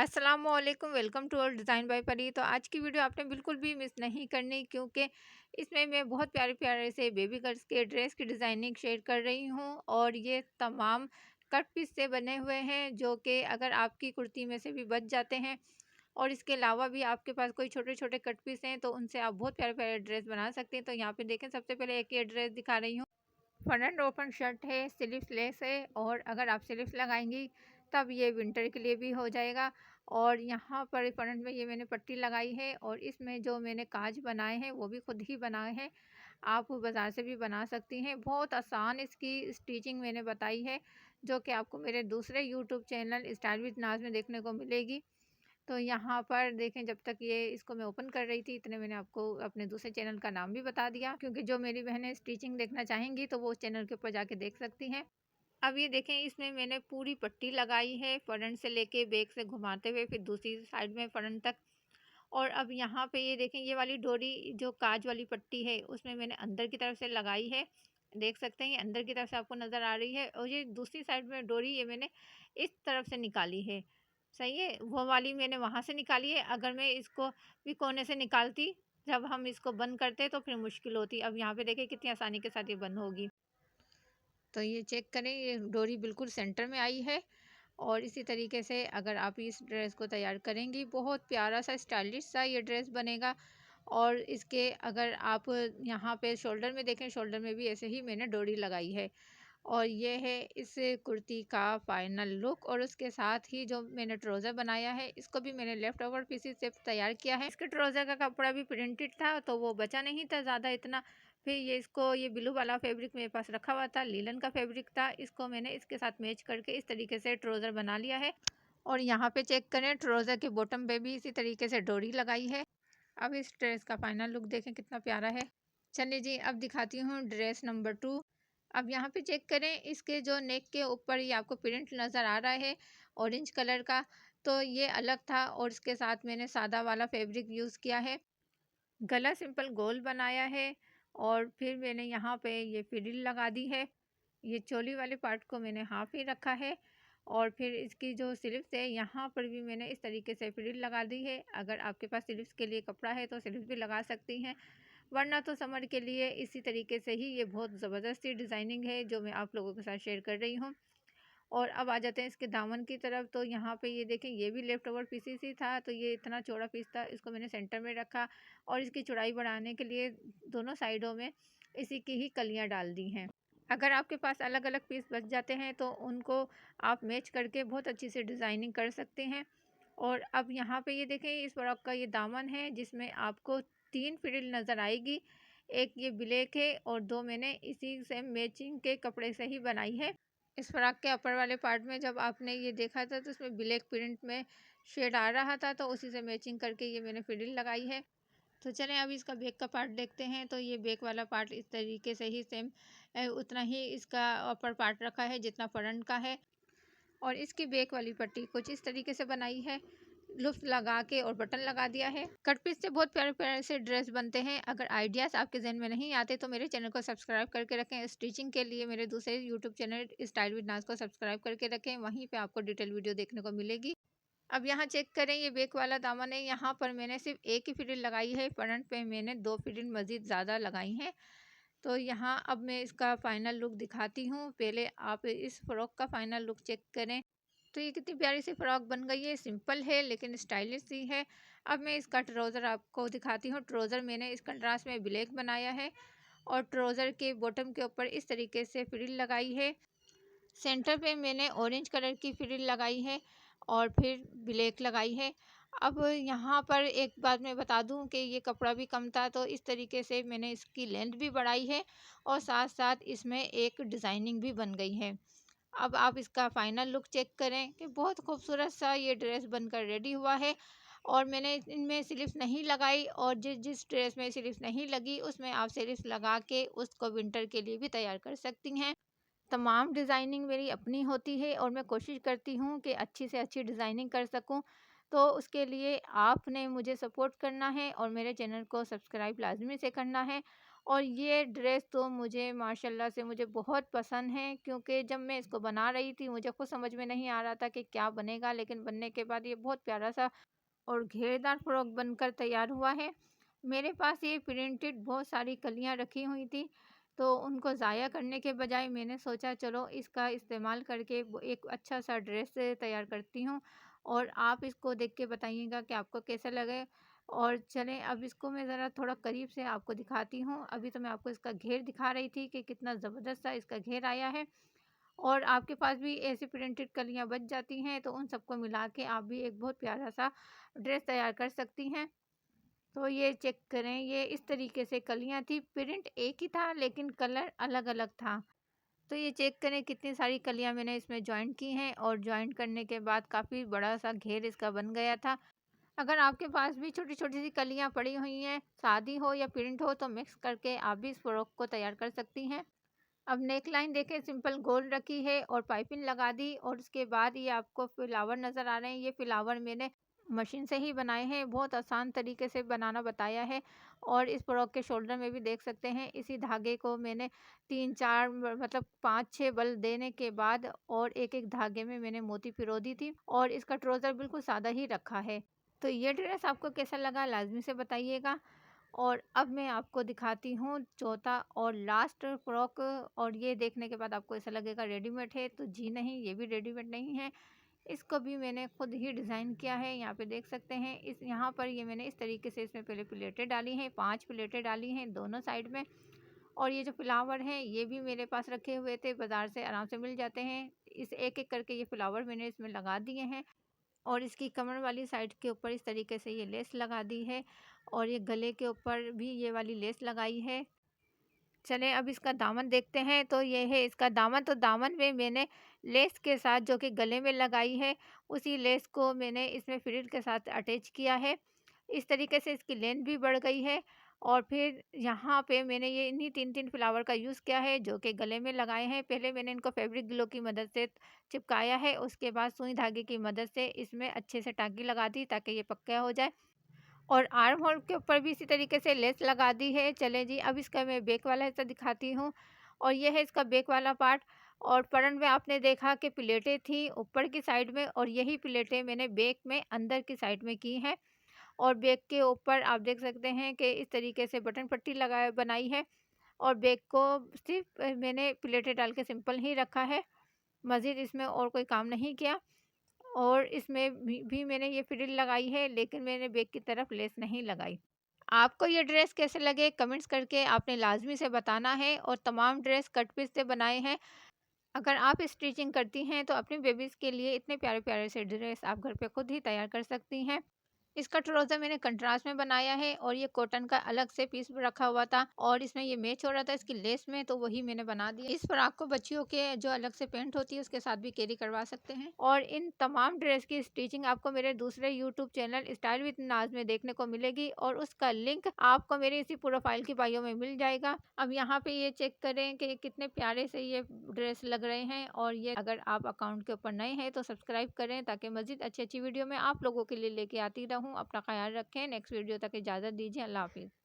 अस्सलामुअलैकुम, welcome to और design by परी। तो आज की वीडियो आपने बिल्कुल भी मिस नहीं करनी, क्योंकि इसमें मैं बहुत प्यारे प्यारे से बेबी गर्ल्स के ड्रेस की डिज़ाइनिंग शेयर कर रही हूँ। और ये तमाम कट पीस से बने हुए हैं, जो कि अगर आपकी कुर्ती में से भी बच जाते हैं और इसके अलावा भी आपके पास कोई छोटे छोटे कट पीस हैं, तो उनसे आप बहुत प्यारे प्यारे ड्रेस बना सकते हैं। तो यहाँ पे देखें, सबसे पहले एक ये ड्रेस दिखा रही हूँ। फ्रंट ओपन शर्ट है, स्लीव्स लेस है, और अगर आप स्लीव्स लगाएंगी तब ये विंटर के लिए भी हो जाएगा। और यहाँ पर फ्रंट में ये मैंने पट्टी लगाई है, और इसमें जो मैंने काज बनाए हैं वो भी खुद ही बनाए हैं। आप बाज़ार से भी बना सकती हैं। बहुत आसान इसकी स्टिचिंग मैंने बताई है, जो कि आपको मेरे दूसरे यूट्यूब चैनल स्टाइल विद नाज में देखने को मिलेगी। तो यहाँ पर देखें, जब तक ये इसको मैं ओपन कर रही थी, इतने मैंने आपको अपने दूसरे चैनल का नाम भी बता दिया, क्योंकि जो मेरी बहनें स्टिचिंग देखना चाहेंगी तो वो उस चैनल के ऊपर जाके देख सकती हैं। अब ये देखें, इसमें मैंने पूरी पट्टी लगाई है, फ्रंट से लेके बैक से घुमाते हुए, फिर दूसरी साइड में फ्रंट तक। और अब यहाँ पे ये देखें, ये वाली डोरी जो काज वाली पट्टी है उसमें मैंने अंदर की तरफ से लगाई है। देख सकते हैं, ये अंदर की तरफ से आपको नज़र आ रही है। और ये दूसरी साइड में डोरी ये मैंने इस तरफ से निकाली है। सही है, वो वाली मैंने वहाँ से निकाली है। अगर मैं इसको भी कोने से निकालती, जब हम इसको बंद करते तो फिर मुश्किल होती। अब यहाँ पे देखिए कितनी आसानी के साथ ये बंद होगी। तो ये चेक करें, ये डोरी बिल्कुल सेंटर में आई है। और इसी तरीके से अगर आप इस ड्रेस को तैयार करेंगी, बहुत प्यारा सा स्टाइलिश सा ये ड्रेस बनेगा। और इसके अगर आप यहाँ पे शोल्डर में देखें, शोल्डर में भी ऐसे ही मैंने डोरी लगाई है। और ये है इस कुर्ती का फाइनल लुक। और उसके साथ ही जो मैंने ट्राउज़र बनाया है, इसको भी मैंने लेफ्ट ओवर पीसीस से तैयार किया है। इसके ट्राउज़र का कपड़ा भी प्रिंटेड था, तो वो बचा नहीं था ज़्यादा इतना। फिर ये ब्लू वाला फैब्रिक मेरे पास रखा हुआ था, लीलन का फैब्रिक था। इसको मैंने इसके साथ मैच करके इस तरीके से ट्राउज़र बना लिया है। और यहाँ पे चेक करें, ट्राउज़र के बॉटम पे भी इसी तरीके से डोरी लगाई है। अब इस ड्रेस का फाइनल लुक देखें कितना प्यारा है। चलिए जी, अब दिखाती हूँ ड्रेस नंबर 2। अब यहाँ पे चेक करें, इसके जो नेक के ऊपर ये आपको प्रिंट नज़र आ रहा है ऑरेंज कलर का, तो ये अलग था। और इसके साथ मैंने सादा वाला फैब्रिक यूज़ किया है। गला सिंपल गोल बनाया है, और फिर मैंने यहाँ पे ये फ्रिल लगा दी है। ये चोली वाले पार्ट को मैंने हाफ ही रखा है। और फिर इसकी जो स्लीव्स है, यहाँ पर भी मैंने इस तरीके से फ्रिल लगा दी है। अगर आपके पास स्लीव्स के लिए कपड़ा है तो स्लीव्स भी लगा सकती हैं, वरना तो समर के लिए इसी तरीके से ही। ये बहुत ज़बरदस्त डिज़ाइनिंग है जो मैं आप लोगों के साथ शेयर कर रही हूँ। और अब आ जाते हैं इसके दामन की तरफ। तो यहाँ पे ये देखें, ये भी लेफ्ट ओवर पीसीस ही था, तो ये इतना चौड़ा पीस था, इसको मैंने सेंटर में रखा। और इसकी चौड़ाई बढ़ाने के लिए दोनों साइडों में इसी की ही कलियाँ डाल दी हैं। अगर आपके पास अलग अलग पीस बच जाते हैं तो उनको आप मैच करके बहुत अच्छी से डिज़ाइनिंग कर सकते हैं। और अब यहाँ पे ये देखें, इस फ्रॉक का ये दामन है, जिसमें आपको 3 फ्रिल नज़र आएगी। एक ये ब्लैक है, और 2 मैंने इसी से मैचिंग के कपड़े से ही बनाई है। इस फ्रॉक के अपर वाले पार्ट में जब आपने ये देखा था, तो इसमें ब्लैक प्रिंट में शेड आ रहा था, तो उसी से मैचिंग करके ये मैंने फ्रिल लगाई है। तो चलें अब इसका बैक का पार्ट देखते हैं। तो ये बैक वाला पार्ट इस तरीके से ही सेम उतना ही इसका अपर पार्ट रखा है जितना फ्रंट का है। और इसकी बैक वाली पट्टी कुछ इस तरीके से बनाई है, लुफ्त लगा के और बटन लगा दिया है। कट पीस से बहुत प्यारे प्यारे से ड्रेस बनते हैं। अगर आइडियाज़ आपके जहन में नहीं आते तो मेरे चैनल को सब्सक्राइब करके रखें। स्टिचिंग के लिए मेरे दूसरे यूट्यूब चैनल स्टाइल विद नाज को सब्सक्राइब करके रखें, वहीं पे आपको डिटेल वीडियो देखने को मिलेगी। अब यहाँ चेक करें, ये बैक वाला दामन है, यहाँ पर मैंने सिर्फ एक ही फ्रिल लगाई है, फ्रंट पे मैंने 2 फ्रिल मज़ीद ज़्यादा लगाई हैं। तो यहाँ अब मैं इसका फ़ाइनल लुक दिखाती हूँ। पहले आप इस फ्रॉक का फ़ाइनल लुक चेक करें। तो ये कितनी प्यारी सी फ्रॉक बन गई है, सिंपल है लेकिन स्टाइलिश सी है। अब मैं इसका ट्राउज़र आपको दिखाती हूँ। ट्राउज़र मैंने इस कंट्रास्ट में ब्लैक बनाया है, और ट्राउज़र के बॉटम के ऊपर इस तरीके से फ्रिल लगाई है। सेंटर पे मैंने ऑरेंज कलर की फ्रिल लगाई है, और फिर ब्लैक लगाई है। अब यहाँ पर एक बात मैं बता दूं कि ये कपड़ा भी कम था, तो इस तरीके से मैंने इसकी लेंथ भी बढ़ाई है, और साथ साथ इसमें एक डिज़ाइनिंग भी बन गई है। अब आप इसका फाइनल लुक चेक करें कि बहुत खूबसूरत सा ये ड्रेस बनकर रेडी हुआ है। और मैंने इनमें स्लीव्स नहीं लगाई, और जिस जिस ड्रेस में स्लीव्स नहीं लगी उसमें आप स्लीव्स लगा के उसको विंटर के लिए भी तैयार कर सकती हैं। तमाम डिज़ाइनिंग मेरी अपनी होती है, और मैं कोशिश करती हूँ कि अच्छी से अच्छी डिज़ाइनिंग कर सकूँ। तो उसके लिए आपने मुझे सपोर्ट करना है, और मेरे चैनल को सब्सक्राइब लाज़मी से करना है। और ये ड्रेस तो मुझे माशाल्लाह से मुझे बहुत पसंद है, क्योंकि जब मैं इसको बना रही थी मुझे खुद समझ में नहीं आ रहा था कि क्या बनेगा, लेकिन बनने के बाद ये बहुत प्यारा सा और घेरदार फ्रॉक बनकर तैयार हुआ है। मेरे पास ये प्रिंटेड बहुत सारी कलियाँ रखी हुई थी, तो उनको ज़ाया करने के बजाय मैंने सोचा चलो इसका इस्तेमाल करके एक अच्छा सा ड्रेस तैयार करती हूँ, और आप इसको देख के बताइएगा कि आपको कैसा लगे। और चलें अब इसको मैं ज़रा थोड़ा करीब से आपको दिखाती हूँ। अभी तो मैं आपको इसका घेर दिखा रही थी कि कितना ज़बरदस्त सा इसका घेर आया है, और आपके पास भी ऐसी प्रिंटेड कलियाँ बच जाती हैं तो उन सबको मिला के आप भी एक बहुत प्यारा सा ड्रेस तैयार कर सकती हैं। तो ये चेक करें, ये इस तरीके से कलियाँ थी, प्रिंट एक ही था लेकिन कलर अलग-अलग था। तो ये चेक करें कितनी सारी कलियाँ मैंने इसमें जॉइंट की हैं, और जॉइंट करने के बाद काफ़ी बड़ा सा घेर इसका बन गया था। अगर आपके पास भी छोटी-छोटी सी कलियाँ पड़ी हुई हैं, शादी हो या प्रिंट हो, तो मिक्स करके आप भी इस फ्रॉक को तैयार कर सकती हैं। अब नेक लाइन देखें, सिंपल गोल रखी है और पाइपिंग लगा दी, और उसके बाद ये आपको फ्लावर नज़र आ रहे हैं। ये फ्लावर मैंने मशीन से ही बनाए हैं, बहुत आसान तरीके से बनाना बताया है। और इस फ्रॉक के शोल्डर में भी देख सकते हैं, इसी धागे को मैंने 3-4 मतलब 5-6 बल देने के बाद और एक-एक धागे में मैंने मोती पिरो दी थी, और इसका ट्राउज़र बिल्कुल सादा ही रखा है। तो ये ड्रेस आपको कैसा लगा लाज़मी से बताइएगा। और अब मैं आपको दिखाती हूँ चौथा और लास्ट फ्रॉक, और ये देखने के बाद आपको ऐसा लगेगा रेडीमेड है, तो जी नहीं, ये भी रेडीमेड नहीं है। इसको भी मैंने खुद ही डिज़ाइन किया है, यहाँ पे देख सकते हैं। इस यहाँ पर ये मैंने इस तरीके से इसमें पहले प्लेटें डाली हैं, 5 प्लेटें डाली हैं दोनों साइड में। और ये जो फ्लावर हैं ये भी मेरे पास रखे हुए थे, बाज़ार से आराम से मिल जाते हैं। इस एक-एक करके ये फ्लावर मैंने इसमें लगा दिए हैं, और इसकी कमर वाली साइड के ऊपर इस तरीके से ये लेस लगा दी है, और ये गले के ऊपर भी ये वाली लेस लगाई है। चलें अब इसका दामन देखते हैं। तो ये है इसका दामन। तो दामन में मैंने लेस के साथ जो कि गले में लगाई है, उसी लेस को मैंने इसमें फ्रिल के साथ अटैच किया है। इस तरीके से इसकी लेंथ भी बढ़ गई है। और फिर यहाँ पे मैंने ये इन्हीं 3-3 फ्लावर का यूज़ किया है जो कि गले में लगाए हैं। पहले मैंने इनको फैब्रिक ग्लू की मदद से चिपकाया है, उसके बाद सुई धागे की मदद से इसमें अच्छे से टाँकी लगा दी ताकि ये पक्का हो जाए। और आर्म होल के ऊपर भी इसी तरीके से लेस लगा दी है। चलें जी, अब इसका मैं बैक वाला हिस्सा दिखाती हूँ, और ये है इसका बैक वाला पार्ट। और फ्रंट में आपने देखा कि प्लेटें थी ऊपर की साइड में, और यही प्लेटें मैंने बैक में अंदर की साइड में की हैं। और बैक के ऊपर आप देख सकते हैं कि इस तरीके से बटन पट्टी लगाए बनाई है, और बैक को सिर्फ मैंने प्लेटें डाल के सिंपल ही रखा है, मज़ीद इसमें और कोई काम नहीं किया। और इसमें भी मैंने ये फ्रिल लगाई है, लेकिन मैंने बैक की तरफ लेस नहीं लगाई। आपको ये ड्रेस कैसे लगे कमेंट्स करके आपने लाज़मी से बताना है, और तमाम ड्रेस कट पीस से बनाए हैं। अगर आप स्टिचिंग करती हैं तो अपनी बेबीज़ के लिए इतने प्यारे-प्यारे से ड्रेस आप घर पे खुद ही तैयार कर सकती हैं। इसका ट्राउज़र मैंने कंट्रास्ट में बनाया है, और ये कॉटन का अलग से पीस रखा हुआ था, और इसमें ये मैच हो रहा था इसकी लेस में, तो वही मैंने बना दिया। इस फ्रॉक को बच्चियों के जो अलग से पेंट होती है उसके साथ भी कैरी करवा सकते हैं। और इन तमाम ड्रेस की स्टिचिंग आपको मेरे दूसरे यूट्यूब चैनल स्टाइल विद नाज में देखने को मिलेगी, और उसका लिंक आपको मेरे इसी प्रोफाइल की बायो में मिल जाएगा। अब यहाँ पे ये चेक करें कि कितने प्यारे से ये ड्रेस लग रहे हैं, और ये अगर आप अकाउंट के ऊपर नए हैं तो सब्सक्राइब करें, ताकि मज़ीद अच्छी-अच्छी वीडियो मैं आप लोगों के लिए लेके आती रहूँ। अपना ख़्याल रखें। नेक्स्ट वीडियो तक इजाज़त दीजिए। अल्लाह हाफ़िज़।